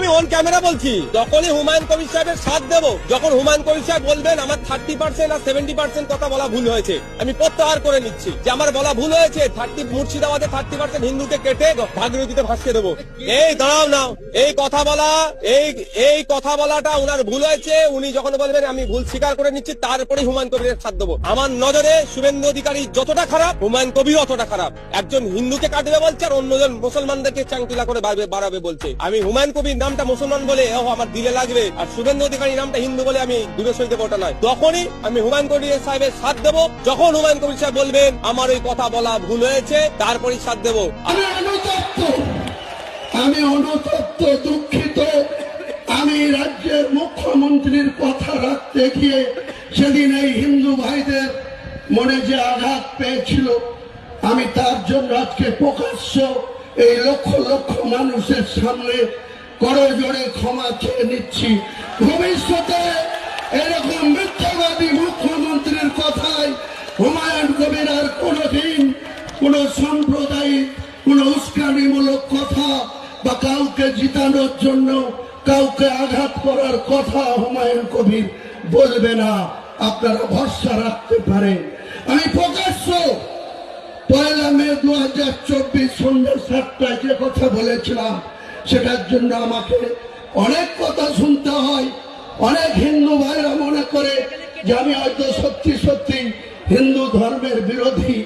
আমি on camera বলছি, যখনই হুমায়ুন কবির সাহেবের সাথ দেব, যখন হুমায়ুন কবির সাহেব বলবেন আমার 30% আর 70% কথা বলা ভুল হয়েছে, আমি প্রত্যাহার করে নিচ্ছি যে আমার বলা ভুল হয়েছে। মুর্শিদাবাদে 30% হিন্দুকে কেটে ভাগীরথীতে ভাসিয়ে দেবো। এই দাঁড়াও না, এই কথা বলাটা উনার ভুল হয়েছে। উনি যখন বলবেন আমি ভুল স্বীকার করে নিচ্ছি, তারপরে হুমায়ুন কবিরের সাথ দেবো। আমার নজরে শুভেন্দু অধিকারী যতটা খারাপ, হুমায়ুন কবির অতটা খারাপ। একজন হিন্দুকে কাটবে বলছে আর অন্যজন মুসলমানদেরকে চাংটিলা করে বাড়াবে বলছে। আমি হুমায়ুন কবির নামটা মুসলমান বলে আমার দিলে লাগবে, আর শুভেন্দু অধিকারী নামটা হিন্দু বলে আমি দূরে সইতে ওটা নয়। তখনই আমি হুমায়ুন কবির সাহেবের সাথ দেবো, যখন হুমায়ুন কবির সাহেব বলবেন আমার ওই কথা বলা ভুল হয়েছে, তারপরেই সাথ দেবো। আমি অনুতপ্ত, দুঃখিত। আমি রাজ্যের মুখ্যমন্ত্রীর কথা রাখতে গিয়ে সেদিন এই হিন্দু ভাইদের মনে যে আঘাত পেয়েছিল, আমি তার জন্য আজকে প্রকাশ্য এই লক্ষ লক্ষ মানুষের সামনে করজোড়ে ক্ষমা চেয়ে নিচ্ছি। ভবিষ্যতে এরকম মিথ্যাবাদী মুখ্যমন্ত্রীর কথায় হুমায়ুন কবির আর কোনদিন কোন সাম্প্রদায়িক কোন উস্কানিমূলক কথা বা কাউকে জিতানোর জন্য কাউকে আঘাত করার কথা হুমায়ুন কবির বলবে না, আপনারা ভরসা রাখতে পারেন। আমি প্রকাশ্য 1 মে 2024 সন্ধ্যা 7টায় যে কথা বলেছিলাম, সেটার জন্য আমাকে অনেক কথা শুনতে হয়। অনেক হিন্দু ভাইরা মনে করে যে আমি হয়তো সত্যি সত্যি হিন্দু ধর্মের বিরোধী।